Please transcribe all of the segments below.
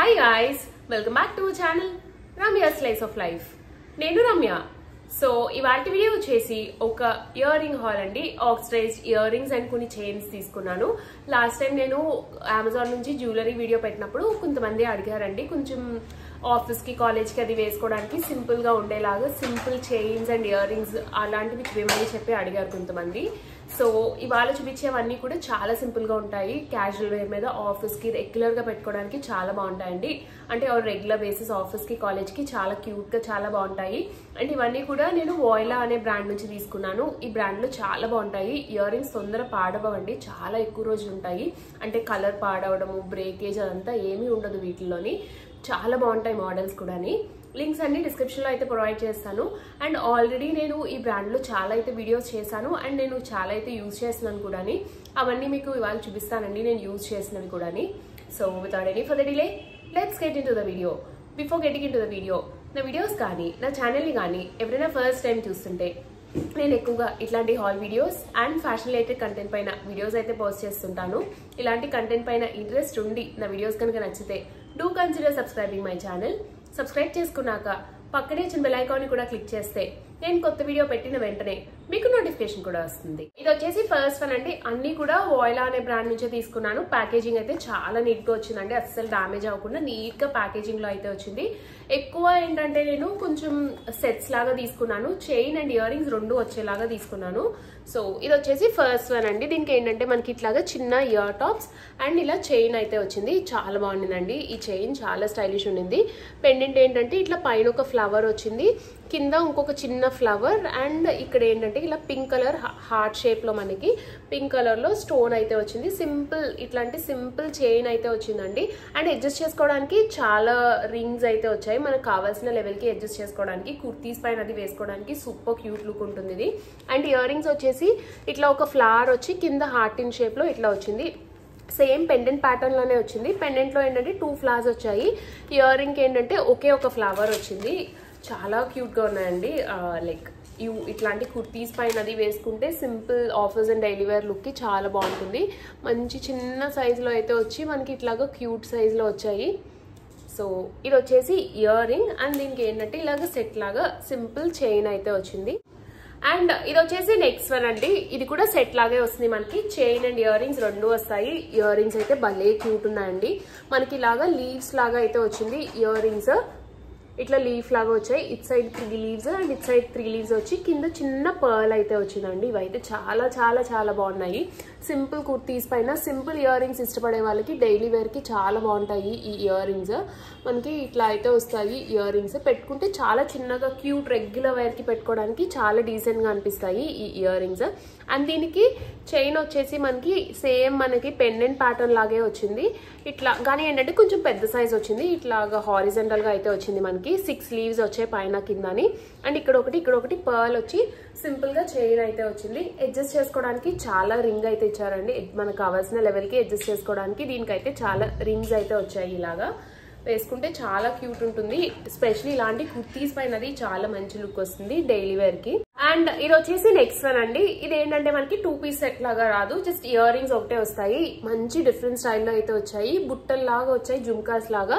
Hi guys, welcome back to our channel Ramya's Slice of Life. నేను Ramya. So ఇవాల్టి video వచ్చేసి ఒక ear ring hall అండి. Oxidised ear rings and కొన్ని chains తీసుకున్నాను. లాస్ట్ టైం నేను అమెజాన్ నుంచి జ్యువెలరీ వీడియో పెట్టినప్పుడు కొంతమంది అడిగారండి, కొంచెం ఆఫీస్ కి కాలేజ్ కి అది వేసుకోవడానికి సింపుల్ గా ఉండేలాగా simple chains and ear rings అలాంటివి ఇవ్వమని చెప్పి అడిగారు కొంతమంది. సో ఇవాళ చూపించేవన్నీ కూడా చాలా సింపుల్ గా ఉంటాయి. క్యాజువల్ వేర్ మీద ఆఫీస్ కి రెగ్యులర్ గా పెట్టుకోవడానికి చాలా బాగుంటాయండి. అంటే రెగ్యులర్ బేసిస్ ఆఫీస్ కి కాలేజ్ కి చాలా క్యూట్ గా చాలా బాగుంటాయి. అండ్ ఇవన్నీ కూడా నేను వాయిలా అనే బ్రాండ్ నుంచి తీసుకున్నాను. ఈ బ్రాండ్ లో చాలా బాగుంటాయి. ఇయర్ రింగ్స్ తొందర పాడవండి, చాలా ఎక్కువ రోజులు ఉంటాయి. అంటే కలర్ పాడవడము, బ్రేకేజ్ అదంతా ఏమీ ఉండదు వీటిల్లోని. చాలా బాగుంటాయి మోడల్స్ కూడా. లింక్స్ అన్ని డిస్క్రిప్షన్ లో అయితే ప్రొవైడ్ చేస్తాను. అండ్ ఆల్రెడీ నేను ఈ బ్రాండ్ లో చాలా అయితే వీడియోస్ చేశాను అండ్ నేను చాలా అయితే యూజ్ చేస్తున్నాను కూడా. అవన్నీ మీకు ఇవాళ చూపిస్తానండి, నేను యూజ్ చేసినవి కూడా. So without any further delay let's get in to the video. Before getting in to the video, నా వీడియోస్ కానీ నా ఛానల్ని కానీ ఎవరైనా ఫస్ట్ టైం చూస్తుంటే, నేను ఎక్కువగా ఇట్లాంటి hall videos and fashion related content పైన వీడియోస్ అయితే పోస్ట్ చేస్తుంటాను. ఇలాంటి కంటెంట్ పైన ఇంట్రెస్ట్ ఉండి నా వీడియోస్ కనుక నచ్చితే do consider subscribing my channel. Subscribe చేసుకున్నాక పక్కనే చిన్న బెల్ ఐకాన్ ని కూడా క్లిక్ చేస్తే నేను కొత్త వీడియో పెట్టిన వెంటనే మీకు నోటిఫికేషన్ కూడా వస్తుంది. ఇది వచ్చేసి ఫస్ట్ వన్ అండి. అన్ని కూడా వాయిలా అనే బ్రాండ్ నుంచే తీసుకున్నాను. ప్యాకేజింగ్ అయితే చాలా నీట్ గా వచ్చిందండి, అస్సలు డామేజ్ అవ్వకుండా నీట్ గా ప్యాకేజింగ్ లో అయితే వచ్చింది. ఎక్కువ ఏంటంటే నేను కొంచెం సెట్స్ లాగా తీసుకున్నాను, చైన్ అండ్ ఇయర్ రింగ్స్ రెండు వచ్చేలాగా తీసుకున్నాను. సో ఇది వచ్చేసి ఫస్ట్ వన్ అండి. దీనికి ఏంటంటే మనకి ఇట్లాగా చిన్న ఇయర్ టాప్స్ అండ్ ఇలా చైన్ అయితే వచ్చింది. చాలా బాగుండిందండి ఈ చైన్, చాలా స్టైలిష్ ఉండింది. పెండెంట్ ఏంటంటే ఇట్లా పైన ఒక ఫ్లవర్ వచ్చింది, కింద ఇంకొక చిన్న ఫ్లవర్ అండ్ ఇక్కడ ఏంటంటే ఇలా పింక్ కలర్ హార్ట్ షేప్ లో మనకి పింక్ కలర్ లో స్టోన్ అయితే వచ్చింది. సింపుల్ ఇట్లాంటి సింపుల్ చైన్ అయితే వచ్చిందండి. అండ్ అడ్జస్ట్ చేసుకోవడానికి చాలా రింగ్స్ అయితే వచ్చాయి. మనకు కావాల్సిన లెవెల్ కి అడ్జస్ట్ చేసుకోవడానికి, కుర్తీస్ పైన అది వేసుకోవడానికి సూపర్ క్యూట్ లుక్ ఉంటుంది ఇది. అండ్ ఇయర్ రింగ్స్ వచ్చేసి ఇట్లా ఒక ఫ్లవర్ వచ్చి కింద హార్ట్ ఇన్ షేప్ లో ఇట్లా వచ్చింది. సేమ్ పెండెంట్ ప్యాటర్న్ లోనే వచ్చింది. పెండెంట్ లో ఏంటంటే 2 ఫ్లవర్స్ వచ్చాయి. ఇయర్ రింగ్ ఏంటంటే ఒకే ఒక ఫ్లవర్ వచ్చింది. చాలా క్యూట్ గా ఉన్నాయండి. లైక్ ఇట్లాంటి కుర్తీస్ పైన అది వేసుకుంటే simple office and daily wear look కి చాలా బాగుంటుంది. మంచి చిన్న సైజ్ లో అయితే వచ్చి మనకి ఇట్లాగా క్యూట్ సైజ్ లో వచ్చాయి. సో ఇది వచ్చేసి ఇయర్ రింగ్ అండ్ దీనికి ఏంటంటే ఇలాగ సెట్ లాగా సింపుల్ చైన్ అయితే వచ్చింది. అండ్ ఇది వచ్చేసి నెక్స్ట్ వన్ అండి. ఇది కూడా సెట్ లాగే వస్తుంది మనకి. చైన్ అండ్ ఇయర్ రింగ్స్ రెండు వస్తాయి. ఇయర్ రింగ్స్ అయితే భలే క్యూట్ ఉన్నాయండి. మనకి ఇలాగా లీవ్స్ లాగా అయితే వచ్చింది ఇయర్ రింగ్స్. ఇట్లా లీఫ్ లాగా వచ్చాయి. It side 3 leaves and it side 3 leaves వచ్చి కింద చిన్న పర్ల్ అయితే వచ్చిందండి. ఇవైతే చాలా చాలా చాలా బాగున్నాయి. సింపుల్ కుర్తీస్ పైన సింపుల్ ఇయర్ రింగ్స్ ఇష్టపడే వాళ్ళకి డైలీ వేర్ కి చాలా బాగుంటాయి ఈ ఇయర్ రింగ్స్. మనకి ఇట్లా అయితే వస్తాయి ఇయర్ రింగ్స్. పెట్టుకుంటే చాలా చిన్నగా క్యూట్ రెగ్యులర్ వేర్ కి పెట్టుకోవడానికి చాలా డీసెంట్ గా అనిపిస్తాయి ఈ ఇయర్ రింగ్స్. అండ్ దీనికి చైన్ వచ్చేసి మనకి సేమ్ మనకి పెండెంట్ ప్యాటర్న్ లాగే వచ్చింది ఇట్లా, కానీ ఏంటంటే కొంచెం పెద్ద సైజ్ వచ్చింది. ఇట్లాగా హారిజెంటల్ గా అయితే వచ్చింది మనకి. 6 లీవ్స్ వచ్చాయి పైన కిందని. అండ్ ఇక్కడ ఒకటి పర్ల్ వచ్చి సింపుల్ గా చైన్ అయితే వచ్చింది. అడ్జస్ట్ చేసుకోవడానికి చాలా రింగ్ అయితే ఇచ్చారండి. మనకు కావాల్సిన లెవెల్ కి అడ్జస్ట్ చేసుకోవడానికి దీనికైతే చాలా రింగ్స్ అయితే వచ్చాయి. ఇలాగా వేసుకుంటే చాలా క్యూట్ ఉంటుంది. ఎస్పెషల్లీ ఇలాంటి కుర్తీస్ పైనది చాలా మంచి లుక్ వస్తుంది డైలీ వేర్ కి. అండ్ ఇది వచ్చేసి నెక్స్ట్ వన్ అండి. ఇది ఏంటంటే మనకి 2 పీస్ సెట్ లాగా రాదు, జస్ట్ ఇయర్ రింగ్స్ ఒకటే వస్తాయి. మంచి డిఫరెంట్ స్టైల్లో అయితే వచ్చాయి. బుట్టల్లాగా వచ్చాయి, జుమ్కాస్ లాగా,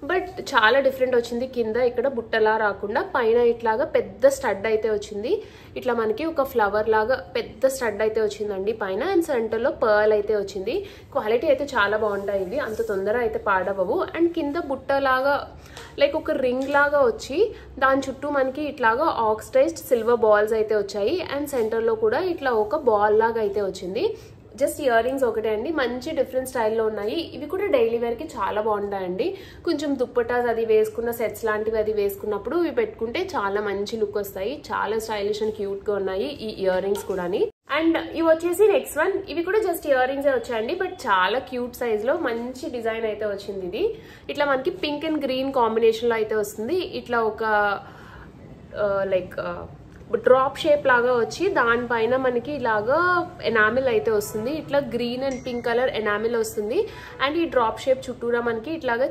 బట్ చాలా డిఫరెంట్ వచ్చింది. కింద ఇక్కడ బుట్టలా రాకుండా పైన ఇట్లాగా పెద్ద స్టడ్ అయితే వచ్చింది. ఇట్లా మనకి ఒక ఫ్లవర్ లాగా పెద్ద స్టడ్ అయితే వచ్చిందండి పైన. అండ్ సెంటర్ లో పర్ల్ అయితే వచ్చింది. క్వాలిటీ అయితే చాలా బాగుంటాయి ఇవి, అంత తొందర అయితే పాడవవు. అండ్ కింద బుట్టలాగా లైక్ ఒక రింగ్ లాగా వచ్చి దాని చుట్టూ మనకి ఇట్లాగా ఆక్సిడైజ్డ్ సిల్వర్ బాల్స్ అయితే వచ్చాయి. అండ్ సెంటర్ లో కూడా ఇట్లా ఒక బాల్ లాగా అయితే వచ్చింది. జస్ట్ ఇయర్ రింగ్స్ ఒకటే అండి, మంచి డిఫరెంట్ స్టైల్లో ఉన్నాయి. ఇవి కూడా డైలీ వేర్ కి చాలా బాగుంటాయండి. కొంచెం దుప్పటాస్ అది వేసుకున్న సెట్స్ లాంటివి అది వేసుకున్నప్పుడు ఇవి పెట్టుకుంటే చాలా మంచి లుక్ వస్తాయి. చాలా స్టైలిష్ అండ్ క్యూట్ గా ఉన్నాయి ఈ ఇయర్ రింగ్స్ కూడా. అండ్ ఇవి వచ్చేసి నెక్స్ట్ వన్. ఇవి కూడా జస్ట్ ఇయర్ రింగ్స్ వచ్చాయండి, బట్ చాలా క్యూట్ సైజ్ లో మంచి డిజైన్ అయితే వచ్చింది. ఇది ఇట్లా మనకి పింక్ అండ్ గ్రీన్ కాంబినేషన్ లో అయితే వస్తుంది. ఇట్లా ఒక లైక్ డ్రాప్ షేప్ లాగా వచ్చి దానిపైన మనకి ఇలాగా ఎనామిల్ అయితే వస్తుంది. ఇట్లా green and pink colour enamel వస్తుంది. అండ్ ఈ డ్రాప్ షేప్ చుట్టూరా మనకి ఇట్లాగా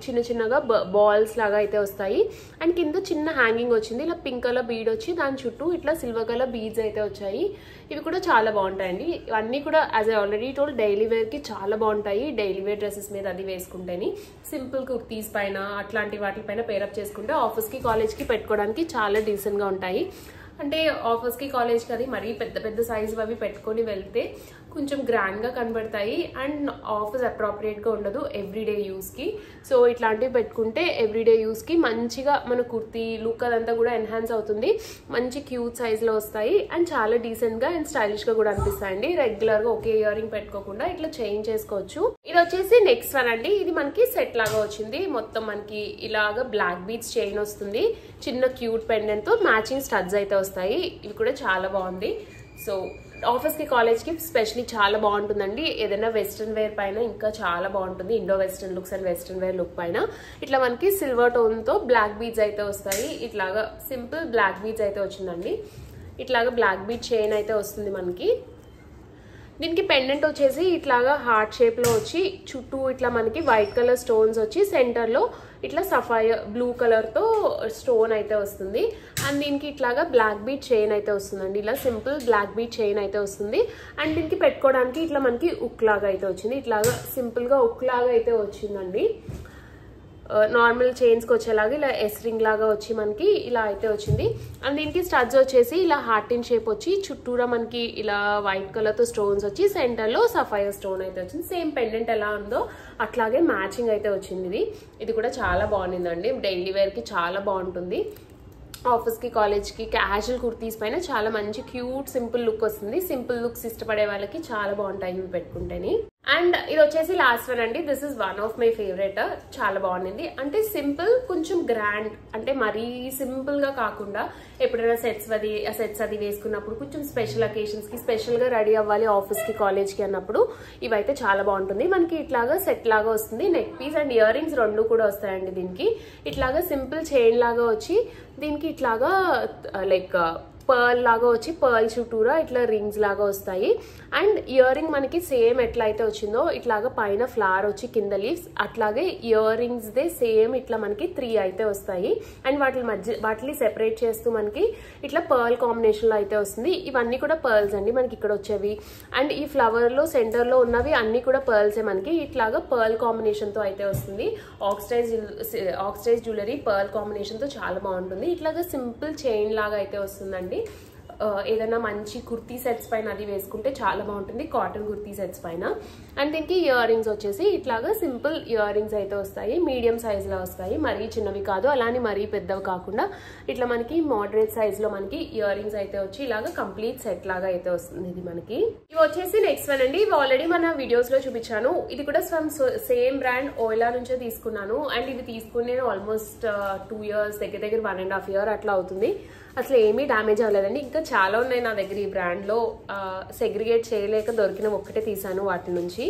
చిన్నగా బాల్స్ లాగా అయితే వస్తాయి. అండ్ కింద చిన్న హ్యాంగింగ్ వచ్చింది. ఇలా పింక్ కలర్ బీడ్ వచ్చి దాని చుట్టూ ఇట్లా సిల్వర్ కలర్ బీడ్స్ అయితే వచ్చాయి. ఇవి కూడా చాలా బాగుంటాయండి. ఇవన్నీ కూడా as I already told daily వేర్కి చాలా బాగుంటాయి. డైలీ వేర్ డ్రెస్సెస్ మీద అది వేసుకుంటేని సింపుల్ కుర్తీస్ పైన అట్లాంటి వాటిపైన పేరప్ చేసుకుంటే ఆఫీస్కి కాలేజ్కి పెట్టుకోవడానికి చాలా డీసెంట్గా ఉంటాయి. అంటే ఆఫీస్కి కాలేజ్కి అది మరీ పెద్ద పెద్ద సైజు అవి పెట్టుకొని వెళ్తే కొంచెం గ్రాండ్గా కనబడతాయి అండ్ ఆఫీస్ అప్రాప్రియేట్గా ఉండదు ఎవ్రీడే యూస్కి. సో ఇట్లాంటివి పెట్టుకుంటే ఎవ్రీడే యూస్కి మంచిగా మన కుర్తీ లుక్ అదంతా కూడా ఎన్హాన్స్ అవుతుంది. మంచి క్యూట్ సైజ్లో వస్తాయి అండ్ చాలా డీసెంట్గా అండ్ స్టైలిష్గా కూడా అనిపిస్తాయండి. రెగ్యులర్గా ఒకే ఇయర్ రింగ్ పెట్టుకోకుండా ఇట్లా చేంజ్ చేసుకోవచ్చు. ఇది వచ్చేసి నెక్స్ట్ వన్ అండి. ఇది మనకి సెట్ లాగా వచ్చింది. మొత్తం మనకి ఇలాగా బ్లాక్ బీడ్స్ చైన్ వస్తుంది. చిన్న క్యూట్ పెండెంట్తో మ్యాచింగ్ స్టడ్స్ అయితే వస్తాయి. ఇవి కూడా చాలా బాగుంది. సో ఆఫీస్కి కాలేజ్కి స్పెషలీ చాలా బాగుంటుందండి. ఏదైనా వెస్ట్రన్ వేర్ పైన ఇంకా చాలా బాగుంటుంది. Indo western looks and western wear look పైన ఇట్లా మనకి సిల్వర్ టోన్తో బ్లాక్ బీడ్స్ అయితే వస్తాయి. ఇట్లాగా సింపుల్ బ్లాక్ బీడ్స్ అయితే వచ్చిందండి. ఇట్లాగా బ్లాక్ బీడ్ చైన్ అయితే వస్తుంది మనకి. దీనికి పెండెంట్ వచ్చేసి ఇట్లాగా హార్ట్ షేప్లో వచ్చి చుట్టూ ఇట్లా మనకి వైట్ కలర్ స్టోన్స్ వచ్చి సెంటర్లో ఇట్లా సఫాయర్ బ్లూ కలర్తో స్టోన్ అయితే వస్తుంది. అండ్ దీనికి ఇట్లాగా బ్లాక్ బీడ్ చైన్ అయితే వస్తుందండి. ఇలా సింపుల్ బ్లాక్ బీడ్ చైన్ అయితే వస్తుంది. అండ్ దీనికి పెట్టుకోవడానికి ఇట్లా మనకి ఉక్ లాగా అయితే వచ్చింది. ఇట్లాగా సింపుల్గా ఉక్ లాగా అయితే వచ్చిందండి. నార్మల్ చైన్స్కి వచ్చేలాగా ఇలా ఎస్ రింగ్ లాగా వచ్చి మనకి ఇలా అయితే వచ్చింది. అండ్ దీనికి స్టడ్స్ వచ్చేసి ఇలా హార్ట్ ఇన్ షేప్ వచ్చి చుట్టూరా మనకి ఇలా వైట్ కలర్తో స్టోన్స్ వచ్చి సెంటర్లో సఫైర్ స్టోన్ అయితే వచ్చింది. సేమ్ పెండెంట్ ఎలా ఉందో అట్లాగే మ్యాచింగ్ అయితే వచ్చింది. ఇది కూడా చాలా బాగుండిందండి. డైలీ వేర్కి చాలా బాగుంటుంది. ఆఫీస్కి కాలేజ్కి క్యాజువల్ కుర్తీస్ పైన చాలా మంచి క్యూట్ సింపుల్ లుక్ వస్తుంది. సింపుల్ లుక్స్ ఇష్టపడే వాళ్ళకి చాలా బాగుంటాయి ఇవి పెట్టుకుంటేని. అండ్ ఇది వచ్చేసి లాస్ట్ వన్ అండి. This is one of my favourite. చాలా బాగుంది. అంటే సింపుల్ కొంచెం గ్రాండ్, అంటే మరీ సింపుల్ గా కాకుండా ఎప్పుడైనా సెట్స్ అది వేసుకున్నప్పుడు కొంచెం స్పెషల్ అకేషన్స్ కి స్పెషల్ గా రెడీ అవ్వాలి ఆఫీస్ కి కాలేజ్ కి అన్నప్పుడు ఇవైతే చాలా బాగుంటుంది. మనకి ఇట్లాగా సెట్ లాగా వస్తుంది. Neck piece and earrings రెండు కూడా వస్తాయండి. దీనికి ఇట్లాగా సింపుల్ చైన్ లాగా వచ్చి దీనికి ఇట్లాగా లైక్ పర్ల్ లాగా వచ్చి పర్ల్ చుట్టూరా ఇట్లా రింగ్స్ లాగా వస్తాయి. అండ్ ఇయర్ రింగ్ మనకి సేమ్ ఎట్లా అయితే వచ్చిందో ఇట్లాగా పైన ఫ్లవర్ వచ్చి కింద లీవ్స్ అట్లాగే ఇయర్ రింగ్స్ దే సేమ్ ఇట్లా మనకి 3 అయితే వస్తాయి. అండ్ వాటిని సెపరేట్ చేస్తూ మనకి ఇట్లా పర్ల్ కాంబినేషన్ లో అయితే వస్తుంది. ఇవన్నీ కూడా పర్ల్స్ అండి మనకి ఇక్కడ వచ్చేవి. అండ్ ఈ ఫ్లవర్ లో సెంటర్ లో ఉన్నవి అన్ని కూడా పర్ల్సే మనకి ఇట్లాగా పర్ల్ కాంబినేషన్ తో అయితే వస్తుంది. ఆక్సిడైజ్ జ్యువెలరీ పర్ల్ కాంబినేషన్ తో చాలా బాగుంటుంది. ఇట్లాగా సింపుల్ చైన్ లాగా అయితే వస్తుందండి. ఏదైనా మంచి కుర్తీ సెట్స్ పైన అది వేసుకుంటే చాలా బాగుంటుంది, కాటన్ కుర్తీ సెట్స్ పైన. అండ్ దీనికి ఇయర్ రింగ్స్ వచ్చేసి ఇట్లాగా సింపుల్ ఇయర్ రింగ్స్ అయితే వస్తాయి. మీడియం సైజ్ లో వస్తాయి, మరీ చిన్నవి కాదు అలానే మరీ పెద్దవి కాకుండా ఇట్లా మనకి మోడరేట్ సైజ్ లో మనకి ఇయర్ రింగ్స్ అయితే వచ్చి ఇలాగా కంప్లీట్ సెట్ లాగా అయితే వస్తుంది. ఇది మనకి ఇవి వచ్చేసి నెక్స్ట్ వన్ అండి. ఇవి ఆల్రెడీ మన వీడియోస్ లో చూపించాను. ఇది కూడా ఫ్రమ్ సేమ్ బ్రాండ్ ఓయిలా నుంచే తీసుకున్నాను. అండ్ ఇవి తీసుకుని నేను ఆల్మోస్ట్ 2 years దగ్గర 1.5 years అట్లా అవుతుంది. అసలు ఏమీ డ్యామేజ్ అవ్వలేదండి. ఇంకా చాలా ఉన్నాయి నా దగ్గర ఈ బ్రాండ్లో. సెగ్రిగేట్ చేయలేక దొరికిన ఒక్కటే తీసాను వాటి నుంచి.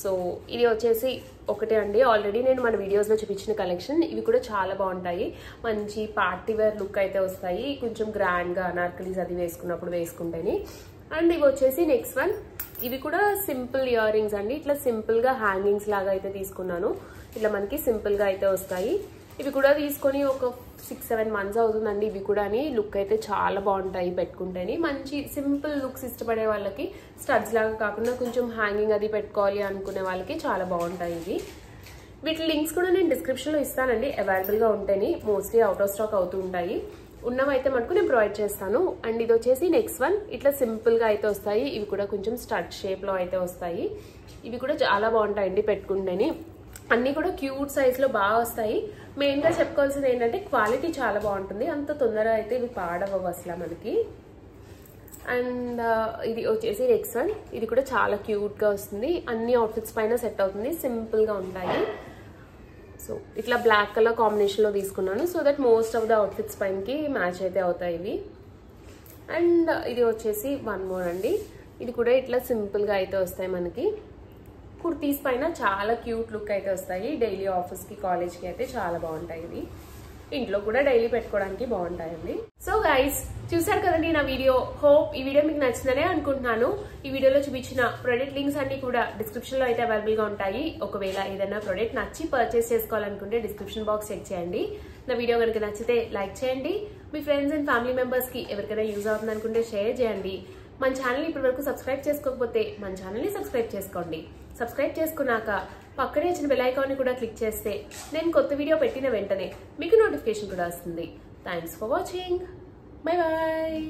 సో ఇది వచ్చేసి ఒకటే అండి. ఆల్రెడీ నేను మన వీడియోస్లో చూపించిన కలెక్షన్. ఇవి కూడా చాలా బాగుంటాయి. మంచి పార్టీ వేర్ లుక్ అయితే వస్తాయి. కొంచెం గ్రాండ్గా అనార్కలీస్ అది వేసుకున్నప్పుడు వేసుకుంటేని. అండ్ ఇవి వచ్చేసి నెక్స్ట్ వన్. ఇవి కూడా సింపుల్ ఇయర్ రింగ్స్ అండి. ఇట్లా సింపుల్గా హ్యాంగింగ్స్ లాగా అయితే తీసుకున్నాను. ఇట్లా మనకి సింపుల్గా అయితే వస్తాయి. ఇవి కూడా తీసుకొని ఒక 6-7 months అవుతుందండి. ఇవి కూడా లుక్ అయితే చాలా బాగుంటాయి పెట్టుకుంటేని. మంచి సింపుల్ లుక్స్ ఇష్టపడే వాళ్ళకి స్టడ్స్ లాగా కాకుండా కొంచెం హ్యాంగింగ్ అది పెట్టుకోవాలి అనుకునే వాళ్ళకి చాలా బాగుంటాయి ఇవి. వీటి లింక్స్ కూడా నేను డిస్క్రిప్షన్లో ఇస్తానండి. అవైలబుల్గా ఉంటేని మోస్ట్లీ అవుట్ ఆఫ్ స్టాక్ అవుతూ ఉంటాయి. ఉన్నవైతే మటుకు నేను ప్రొవైడ్ చేస్తాను. అండ్ ఇది వచ్చేసి నెక్స్ట్ వన్. ఇట్లా సింపుల్గా అయితే వస్తాయి. ఇవి కూడా కొంచెం స్టడ్ షేప్లో అయితే వస్తాయి. ఇవి కూడా చాలా బాగుంటాయండి పెట్టుకుంటేని. అన్నీ కూడా క్యూట్ సైజ్లో బాగా వస్తాయి. మెయిన్గా చెప్పుకోవాల్సింది ఏంటంటే క్వాలిటీ చాలా బాగుంటుంది. అంత తొందరగా అయితే ఇవి పాడవవు అసలు మనకి. అండ్ ఇది వచ్చేసి నెక్స్ట్ వన్. ఇది కూడా చాలా క్యూట్గా వస్తుంది. అన్ని అవుట్ఫిట్స్ పైన సెట్ అవుతుంది. సింపుల్గా ఉంటాయి. సో ఇట్లా బ్లాక్ కలర్ కాంబినేషన్లో తీసుకున్నాను. So that most of the outfits పైనకి మ్యాచ్ అయితే అవుతాయి ఇవి. అండ్ ఇది వచ్చేసి వన్ మోర్ అండి. ఇది కూడా ఇట్లా సింపుల్గా అయితే వస్తాయి మనకి. కుర్తీస్ పైన చాలా క్యూట్ లుక్ అయితే వస్తాయి. డైలీ ఆఫీస్కి కాలేజ్కి అయితే చాలా బాగుంటాయి ఇవి. ఇంట్లో కూడా డైలీ పెట్టుకోవడానికి బాగుంటాయండి. సో గైస్, చూసారు కదండి నా వీడియో. హోప్ ఈ వీడియో మీకు నచ్చిందనే అనుకుంటున్నాను. ఈ వీడియోలో చూపించిన ప్రొడక్ట్ లింక్స్ అన్ని కూడా డిస్క్రిప్షన్ లో అయితే అవైలబుల్ గా ఉంటాయి. ఒకవేళ ఏదైనా ప్రొడక్ట్ నచ్చి పర్చేస్ చేసుకోవాలనుకుంటే డిస్క్రిప్షన్ బాక్స్ చెక్ చేయండి. నా వీడియో కనుక నచ్చితే లైక్ చేయండి. మీ ఫ్రెండ్స్ అండ్ ఫ్యామిలీ మెంబర్స్ కి ఎవరికైనా యూజ్ అవుతుంది అనుకుంటే షేర్ చేయండి. మన ఛానల్ ఇప్పటి వరకు సబ్స్క్రైబ్ చేసుకోకపోతే మన ఛానల్ ని సబ్స్క్రైబ్ చేసుకోండి. సబ్స్క్రైబ్ చేసుకున్నాక పక్కనే వచ్చిన బెల్ ఐకాన్ ని కూడా క్లిక్ చేస్తే నేను కొత్త వీడియో పెట్టిన వెంటనే మీకు నోటిఫికేషన్ కూడా వస్తుంది. Thanks for watching. Bye bye.